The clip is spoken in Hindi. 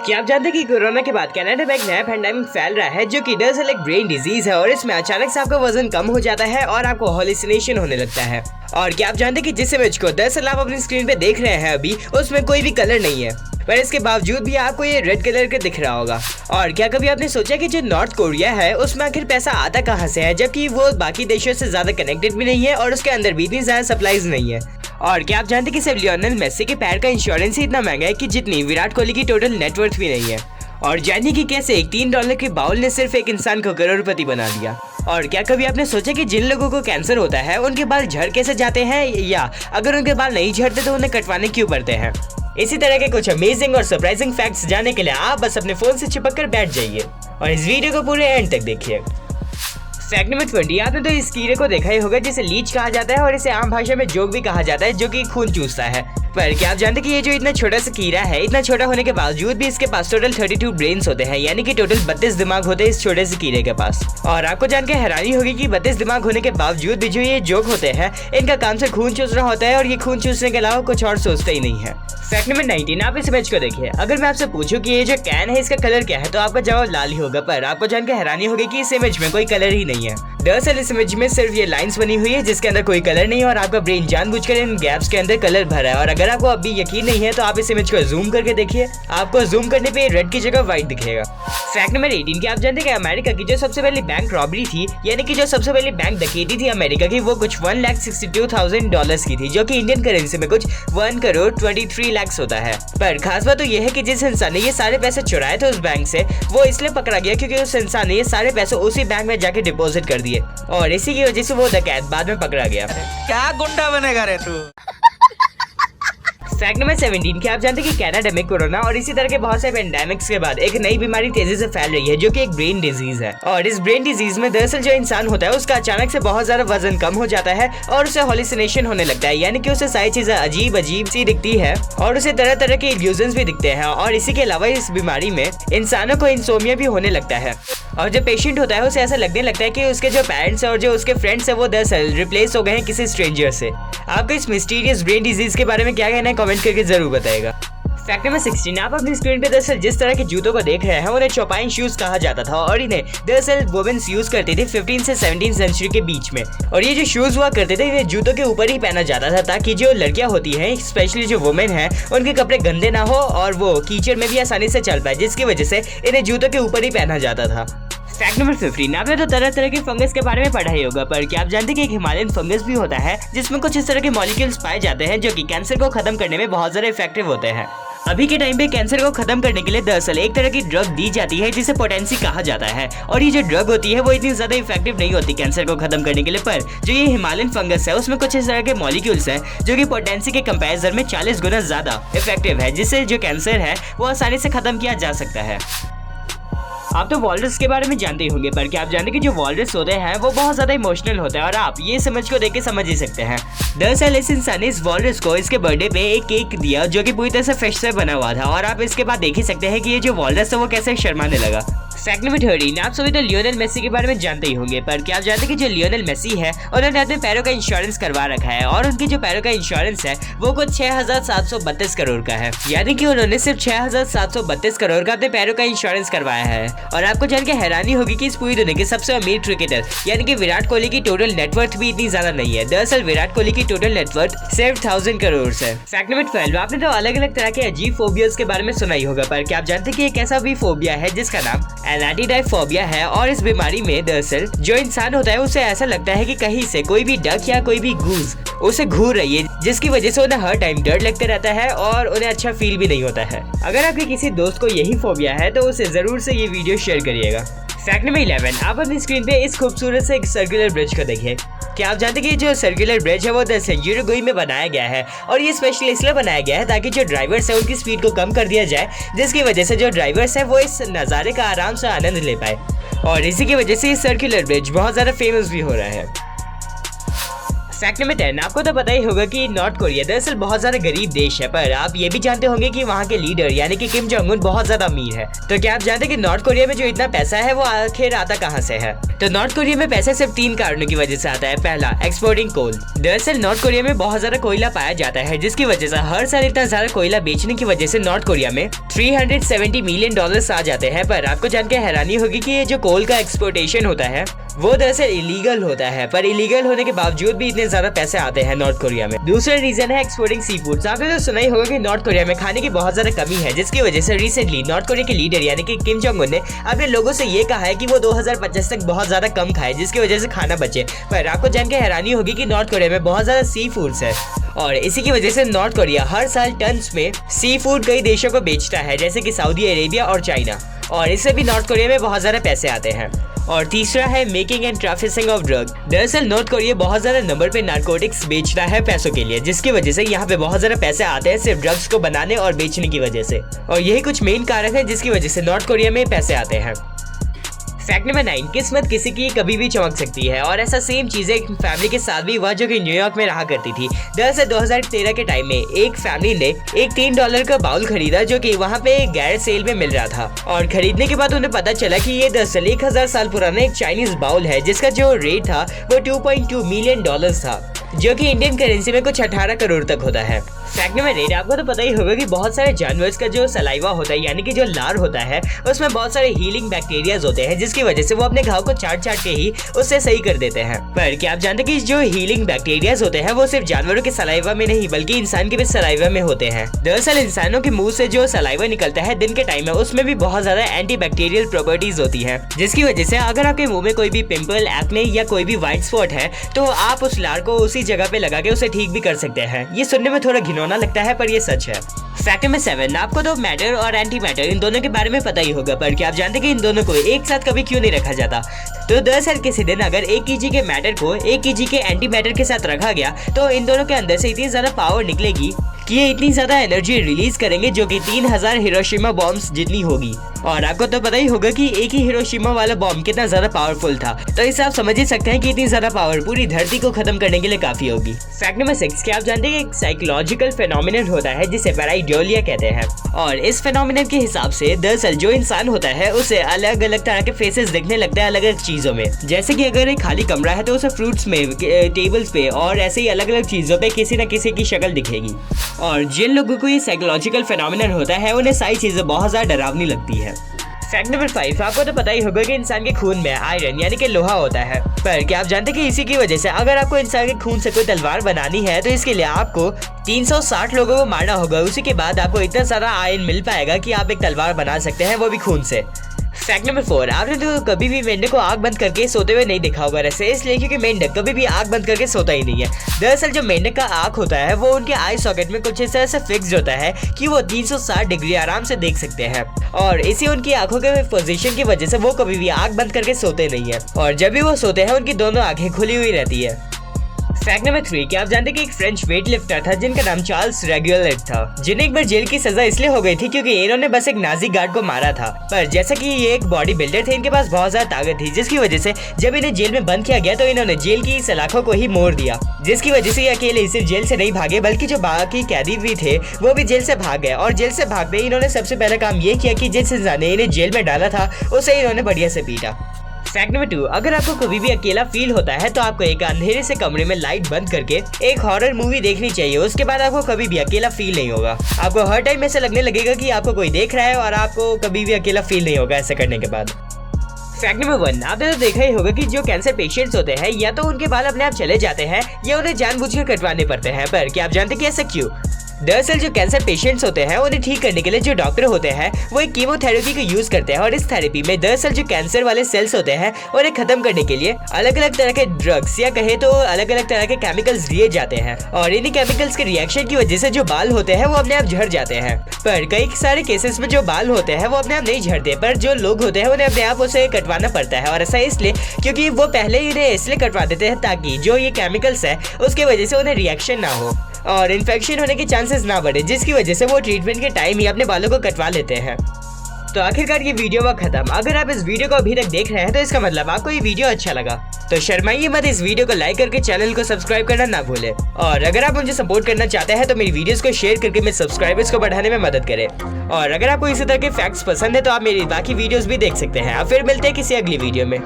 क्या आप जानते हैं कि कोरोना के बाद कनाडा में एक नया पैंडेमिक फैल रहा है जो कि दरअसल एक ब्रेन डिजीज है और इसमें अचानक से आपका वजन कम हो जाता है और आपको हॉल्यूसिनेशन होने लगता है। और क्या आप जानते हैं कि जिस इमेज को दरअसल आप अपनी स्क्रीन पे देख रहे हैं अभी उसमें कोई भी कलर नहीं है, पर इसके बावजूद भी आपको ये रेड कलर के दिख रहा होगा। और क्या कभी आपने सोचा कि जो नॉर्थ कोरिया है उसमें आखिर पैसा आता कहाँ से है, जबकि वो बाकी देशों से ज्यादा कनेक्टेड भी नहीं है और उसके अंदर भी इतनी ज्यादा सप्लाईज नहीं है। और क्या आप जानते हैं कि सिर्फ लियोनेल मेसी के पैर का इंश्योरेंस ही इतना महंगा है कि जितनी विराट कोहली की टोटल नेटवर्थ भी नहीं है। और जानिए कि कैसे एक $3 के बाउल ने सिर्फ एक इंसान को करोड़पति बना दिया। और क्या कभी आपने सोचा कि जिन लोगों को कैंसर होता है उनके बाल झड़ कैसे जाते हैं, या अगर उनके बाल नहीं झड़ते तो उन्हें कटवाने क्यों पड़ते हैं। इसी तरह के कुछ अमेजिंग और सरप्राइजिंग फैक्ट्स जानने के लिए आप बस अपने फोन से चिपक कर बैठ जाइए और इस वीडियो को पूरे एंड तक देखिए। फैक्ट नंबर 20, आपने तो इस कीड़े को देखा ही होगा जिसे लीच कहा जाता है और इसे आम भाषा में जोक भी कहा जाता है, जो कि खून चूसता है। पर क्या आप जानते हैं कि ये जो इतना छोटा सा कीड़ा है, इतना छोटा होने के बावजूद भी इसके पास टोटल 32 ब्रेन्स होते हैं, यानी कि टोटल 32 दिमाग होते हैं इस छोटे से कीड़े के पास। और आपको जानकर हैरानी होगी कि 32 दिमाग होने के बावजूद भी जो ये जोक होते हैं इनका काम से खून चूसना होता है और ये खून चूसने के अलावा कुछ और सोचते ही नहीं है। फैक्ट नंबर 19, आप इस इमेज को देखिए। अगर मैं आपसे पूछूं कि ये जो कैन है इसका कलर क्या है तो आपका जवाब लाल ही होगा, पर आपको जानकर हैरानी होगी कि इस इमेज में कोई कलर ही नहीं है। दरअसल इस इमेज में सिर्फ ये लाइंस बनी हुई है जिसके अंदर कोई कलर नहीं है और आपका ब्रेन जानबूझकर इन गैप्स के अंदर कलर भरा है। और अगर आपको अभी यकीन नहीं है तो आप इस इमेज को जूम करके देखिए, आपको जूम करने पे रेड की जगह व्हाइट दिखेगा। फैक्ट नंबर 18, क्या आप जानते हैं कि अमेरिका की जो सबसे पहली बैंक रॉबरी थी, यानी कि जो सबसे पहली बैंक डकैती थी अमेरिका की, वो कुछ $1,62,000 की थी, जो कि इंडियन करेंसी में कुछ 1,23 लाख होता है। पर खास बात तो यह है कि जिस इंसान ने ये सारे पैसे चुराए थे उस बैंक से, वो इसलिए पकड़ा गया क्योंकि उस इंसान ने ये सारे पैसे उसी बैंक में जाके डिपॉजिट कर दिए और इसी की वजह से वो डकैत बाद में पकड़ा गया। क्या गुंडा बनेगा रे तू। फैक्ट नंबर 17, क्या आप जानते हैं कि कनाडा में कोरोना और इसी तरह के बहुत से पेंडेमिक्स के बाद एक नई बीमारी तेजी से फैल रही है जो कि एक ब्रेन डिजीज है। और इस ब्रेन डिजीज में दरअसल जो इंसान होता है उसका अचानक से बहुत ज्यादा वजन कम हो जाता है और उसे हॉल्यूसिनेशन होने लगता है, यानी कि उसे सारी चीजें अजीब अजीब सी दिखती है और उसे तरह तरह के इल्यूजन्स भी दिखते हैं। और इसी के अलावा इस बीमारी में इंसानों को इंसोमिया भी होने लगता है और जो पेशेंट होता है उसे ऐसा लगने लगता है कि उसके जो पेरेंट्स और जो उसके फ्रेंड्स है वो दरअसल रिप्लेस हो गए हैं किसी स्ट्रेंजर से। आपको इस मिस्टीरियस ब्रेन डिजीज के बारे में क्या कहना है कमेंट करके जरूर बताएगा। फैक्ट नंबर 16, आप अपनी स्क्रीन पे दरअसल जिस तरह के जूतों को देख रहे हैं उन्हें चौपाइन शूज कहा जाता था और इन्हें दरअसल वुमेन्स यूज करती थी 15 से 17 सेंचुरी के बीच में। और ये जो शूज हुआ करते थे इन्हें जूतों के ऊपर ही पहना जाता था ताकि जो लड़कियां होती हैं, स्पेशली जो वुमेन हैं, उनके कपड़े गंदे ना हो और वो कीचड़ में भी आसानी से चल पाए, जिसकी वजह से इन्हें जूतों के ऊपर ही पहना जाता था। फैक्ट नंबर 15, आपने तो तरह तरह के फंगस के बारे में पढ़ा ही होगा, पर क्या आप जानते हैं कि एक हिमालयन फंगस भी होता है जिसमें कुछ इस तरह के मॉलिक्यूल्स पाए जाते हैं जो कि कैंसर को खत्म करने में बहुत ज्यादा इफेक्टिव होते हैं। अभी के टाइम पे कैंसर को खत्म करने के लिए दरअसल एक तरह की ड्रग दी जाती है जिसे पोटेंसी कहा जाता है और ये जो ड्रग होती है वो इतनी ज्यादा इफेक्टिव नहीं होती कैंसर को खत्म करने के लिए, पर जो ये हिमालयन फंगस है उसमें कुछ इस तरह के मॉलिक्यूल्स हैं जो कि पोटेंसी के कंपैरिजन में 40 गुना ज्यादा इफेक्टिव है, जिससे जो कैंसर है वो आसानी से खत्म किया जा सकता है। आप तो वॉलरस के बारे में जानते ही होंगे, पर क्या आप जानते हैं कि जो वॉलरस होते हैं वो बहुत ज्यादा इमोशनल होते हैं और आप ये समझ को देख के समझ ही सकते हैं। दरअसल इस इंसान ने इस वॉलरस को इसके बर्थडे पे एक केक दिया जो कि पूरी तरह से फिश से बना हुआ था और आप इसके बाद देख ही सकते हैं कि ये जो वॉलरस है वो कैसे शर्माने लगा। फैक्ट नंबर 13, आप सभी तो लियोनेल मेसी के बारे में जानते ही होंगे, पर क्या आप जानते हैं कि जो लियोनेल मेसी है उन्होंने अपने पैरों का इंश्योरेंस करवा रखा है और उनके जो पैरों का इंश्योरेंस है वो कुछ 6,732 करोड़ का है, यानी कि उन्होंने सिर्फ 6,732 करोड़ का अपने पैरों का इंश्योरेंस करवाया है। और आपको जानकर हैरानी होगी कि इस पूरी दुनिया के सबसे अमीर क्रिकेटर यानी कि विराट कोहली की टोटल नेटवर्थ भी इतनी ज्यादा नहीं है। दरअसल विराट कोहली की टोटल नेटवर्थ सिर्फ 1000 करोड़ है। फैक्ट नंबर 12, आपने तो अलग अलग तरह के अजीब फोबियाज के बारे में सुना ही होगा, पर क्या आप जानते हैं कि एक ऐसा भी फोबिया है जिसका नाम एनाटीडाइफोबिया है। और इस बीमारी में दरअसल जो इंसान होता है उसे ऐसा लगता है कि कहीं से कोई भी डक या कोई भी गूज उसे घूर रही है, जिसकी वजह से उन्हें हर टाइम डर लगता रहता है और उन्हें अच्छा फील भी नहीं होता है। अगर आपके किसी दोस्त को यही फोबिया है तो उसे जरूर से ये वीडियो शेयर करिएगा। फैक्ट नंबर 11, आप अपनी स्क्रीन पे इस खूबसूरत से एक सर्कुलर ब्रिज को देखिए। क्या आप जानते हैं कि जो सर्कुलर ब्रिज है वो दरअसल यूरुग्वे में बनाया गया है और ये स्पेशली इसलिए बनाया गया है ताकि जो ड्राइवर्स है उनकी स्पीड को कम कर दिया जाए, जिसकी वजह से जो ड्राइवर्स है वो इस नज़ारे का आराम से आनंद ले पाए और इसी की वजह से ये सर्कुलर ब्रिज बहुत ज़्यादा फेमस भी हो रहा है। फैक्ट नंबर 10, आपको तो पता ही होगा कि नॉर्थ कोरिया दरअसल बहुत ज्यादा गरीब देश है, पर आप ये भी जानते होंगे कि वहाँ के लीडर यानी कि किम जोंग उन बहुत ज्यादा अमीर है। तो क्या आप जानते हैं कि नॉर्थ कोरिया में जो इतना पैसा है वो आखिर आता कहाँ से है? तो नॉर्थ कोरिया में पैसा सिर्फ 3 कारणों की वजह से आता है। पहला, एक्सपोर्टिंग कोल। दरअसल नॉर्थ कोरिया में बहुत ज्यादा कोयला पाया जाता है, जिसकी वजह से हर साल इतना ज्यादा कोयला बेचने की वजह से नॉर्थ कोरिया में $370 मिलियन आ जाते हैं। पर आपको जानकर हैरानी होगी कि ये जो कोल का एक्सपोर्टेशन होता है वो दरअसल इलीगल होता है, पर इलीगल होने के बावजूद भी इतने ज्यादा पैसे आते हैं नॉर्थ कोरिया में। दूसरा रीजन है एक्सपोर्टिंग सी फूड। आपने तो सुना ही होगा कि नॉर्थ कोरिया में खाने की बहुत ज्यादा कमी है, जिसकी वजह से रिसेंटली नॉर्थ कोरिया के लीडर यानी कि किम जोंग उन ने अपने लोगों से ये कहा है कि वो 2025 तक बहुत ज्यादा कम खाए, जिसकी वजह से खाना बचे। पर आपको जानकर हैरानी होगी कि नॉर्थ कोरिया में बहुत ज्यादा सी फूड्स है और इसी की वजह से नॉर्थ कोरिया हर साल टन्स में सी फूड कई देशों को बेचता है, जैसे कि सऊदी अरेबिया और चाइना, और इससे भी नॉर्थ कोरिया में बहुत ज्यादा पैसे आते हैं। और तीसरा है making and trafficking of drug. दरअसल नॉर्थ कोरिया बहुत ज्यादा नंबर पे नारकोटिक्स बेचता है पैसों के लिए, जिसकी वजह से यहाँ पे बहुत ज्यादा पैसे आते हैं सिर्फ ड्रग्स को बनाने और बेचने की वजह से। और यही कुछ मेन कारण है जिसकी वजह से नॉर्थ कोरिया में पैसे आते हैं। फैक्ट नंबर 9, किस्मत किसी की कभी भी चमक सकती है, और ऐसा सेम चीजें एक फैमिली के साथ भी हुआ जो कि न्यूयॉर्क में रहा करती थी। दरअसल 2013 के टाइम में एक फैमिली ने एक $3 का बाउल खरीदा जो कि वहाँ पे गैरेज सेल में मिल रहा था, और खरीदने के बाद उन्हें पता चला कि ये दरअसल 1000 साल पुराना एक चाइनीज बाउल है, जिसका जो रेट था वो $2.2 मिलियन था, जो कि इंडियन करेंसी में कुछ 18 करोड़ तक होता है। फैक्ट नंबर 8, आपको तो पता ही होगा कि बहुत सारे जानवर्स का जो सलाइवा होता है यानी कि जो लार होता है उसमें बहुत सारे हीलिंग बैक्टीरियाज होते हैं, जिसकी वजह से वो अपने घाव को चाट के ही उससे सही कर देते हैं। पर क्या आप जानते हैं कि जो हीलिंग बैक्टीरियाज होते हैं वो सिर्फ जानवरों के सलाइवा में नहीं बल्कि इंसान के भी सलाइवा में होते हैं। दरअसल इंसानों के मुंह से जो सलाइवा निकलता है दिन के टाइम में उसमें भी बहुत ज्यादा एंटी बैक्टीरियल प्रॉपर्टीज होती है, जिसकी वजह से अगर आपके मुंह में कोई भी पिंपल, एक्ने या कोई भी व्हाइट स्पॉट है तो आप उस लार को उसी जगह पे लगा के उसे ठीक भी कर सकते हैं। ये सुनने में थोड़ा घिनौना लगता है पर ये सच है। फैक्ट नंबर 7, आपको तो मैटर और एंटी मैटर इन दोनों के बारे में पता ही होगा, पर क्या आप जानते हैं कि इन दोनों को एक साथ कभी क्यों नहीं रखा जाता? तो दरअसल किसी दिन अगर 1 kg के मैटर को 1 kg के एंटी मैटर के साथ रखा गया तो इन दोनों के अंदर से इतनी ज्यादा पावर निकलेगी कि ये इतनी ज्यादा एनर्जी रिलीज करेंगे जो कि 3000 हिरोशिमा बॉम्ब्स जितनी होगी। और आपको तो पता ही होगा कि एक ही हिरोशिमा वाला बॉम्ब कितना ज्यादा पावरफुल था, तो इससे आप समझ ही सकते हैं कि इतनी ज्यादा पावर पूरी धरती को खत्म करने के लिए काफी होगी। फैक्ट नंबर 6, क्या आप जानते हैं कि एक साइकोलॉजिकल फेनोमेनन होता है जिसे पैराइडियोलिया कहते हैं, और इस फेनोमेनन के हिसाब से दरअसल जो इंसान होता है उसे अलग अलग तरह के फेसेस दिखने लगते हैं अलग अलग चीजों में। जैसे कि अगर एक खाली कमरा है तो उसे फ्रूट्स में, टेबल्स पे और ऐसे ही अलग अलग चीजों पे किसी न किसी की शक्ल दिखेगी। और जिन लोगों को ये साइकोलॉजिकल फेनोमेनन होता है उन्हें सारी चीजें बहुत ज्यादा डरावनी लगती है। फैक्ट नंबर 5, आपको तो पता ही होगा कि इंसान के खून में आयरन यानी कि लोहा होता है, पर क्या आप जानते हैं कि इसी की वजह से अगर आपको इंसान के खून से कोई तलवार बनानी है तो इसके लिए आपको 360 लोगों को मारना होगा। उसी के बाद आपको इतना सारा आयरन मिल पाएगा कि आप एक तलवार बना सकते हैं, वो भी खून से। फैक्ट नंबर 4, आपने तो कभी भी मेंढक को आग बंद करके सोते हुए नहीं देखा होगा, वैसे इसलिए क्योंकि मेंढक कभी भी आग बंद करके सोता ही नहीं है। दरअसल जो मेंढक का आँख होता है वो उनके आई सॉकेट में कुछ इस तरह से फिक्स्ड होता है कि वो 360 डिग्री आराम से देख सकते हैं, और इसी उनकी आंखों के पोजीशन की वजह से वो कभी भी आँख बंद करके सोते नहीं है, और जब भी वो सोते हैं उनकी दोनों आंखें खुली हुई रहती है। फैक्ट नंबर 3, क्या आप जानते हैं कि एक फ्रेंच वेट लिफ्टर था जिनका नाम चार्ल्स रेगुलेट था, जिन्हें एक बार जेल की सजा इसलिए हो गई थी क्योंकि इन्होंने बस एक नाजी गार्ड को मारा था। पर जैसा कि ये एक बॉडी बिल्डर थे, इनके पास बहुत ज्यादा ताकत थी, जिसकी वजह से जब इन्हें जेल में बंद किया गया तो इन्होंने जेल की सलाखों को ही मोड़ दिया, जिसकी वजह से ये अकेले सिर्फ जेल से नहीं भागे बल्कि जो बाकी कैदी भी थे वो भी जेल से भाग गए। और जेल से भागते ही इन्होंने सबसे पहला काम ये किया कि जिस इंसान ने इन्हें जेल में डाला था उसे इन्होंने बढ़िया से पीटा। फैक्ट नंबर 2, अगर आपको कभी भी अकेला फील होता है तो आपको एक अंधेरे से कमरे में लाइट बंद करके एक हॉरर मूवी देखनी चाहिए। उसके बाद आपको कभी भी अकेला फील नहीं होगा। आपको हर टाइम ऐसा लगने लगेगा कि आपको कोई देख रहा है और आपको कभी भी अकेला फील नहीं होगा ऐसा करने के बाद। फैक्ट नंबर 1, आपने तो देखा ही होगा कि जो कैंसर पेशेंट्स होते हैं या तो उनके बाल अपने आप चले जाते हैं या उन्हें जानबूझकर कटवाने पड़ते हैं, पर क्या आप जानते हैं कि ऐसा क्यों? दरअसल जो कैंसर पेशेंट्स होते हैं उन्हें ठीक करने के लिए जो डॉक्टर होते हैं वो एक कीमोथेरेपी का यूज करते हैं, और इस थेरेपी में दरअसल जो कैंसर वाले सेल्स होते हैं उन्हें खत्म करने के लिए अलग अलग तरह के ड्रग्स या कहे तो अलग अलग तरह के केमिकल्स दिए जाते हैं, और इन्हीं केमिकल्स के रिएक्शन की वजह से जो बाल होते हैं वो अपने आप झड़ जाते हैं। पर कई सारे केसेस में जो बाल होते हैं वो अपने आप नहीं झड़ते, पर जो लोग होते हैं उन्हें अपने आप उसे कटवाना पड़ता है, और ऐसा इसलिए क्योंकि वो पहले ही इन्हें इसलिए कटवा देते हैं ताकि जो ये केमिकल्स है उसके वजह से उन्हें रिएक्शन ना हो और इन्फेक्शन होने के चांसेस ना बढ़े, जिसकी वजह से वो ट्रीटमेंट के टाइम ही अपने बालों को कटवा लेते हैं। तो आखिरकार ये वीडियो हुआ खत्म। अगर आप इस वीडियो को अभी तक देख रहे हैं तो इसका मतलब आपको ये वीडियो अच्छा लगा। तो शर्माइए मत, इस वीडियो को लाइक करके चैनल को सब्सक्राइब करना ना भूले। और अगर आप मुझे सपोर्ट करना चाहते हैं तो मेरी वीडियोस को शेयर करके मेरे सब्सक्राइबर्स को बढ़ाने में मदद करें। और अगर आपको इसी तरह के फैक्ट्स पसंद है तो आप मेरी बाकी वीडियोस भी देख सकते हैं। अब फिर मिलते हैं किसी अगली वीडियो में।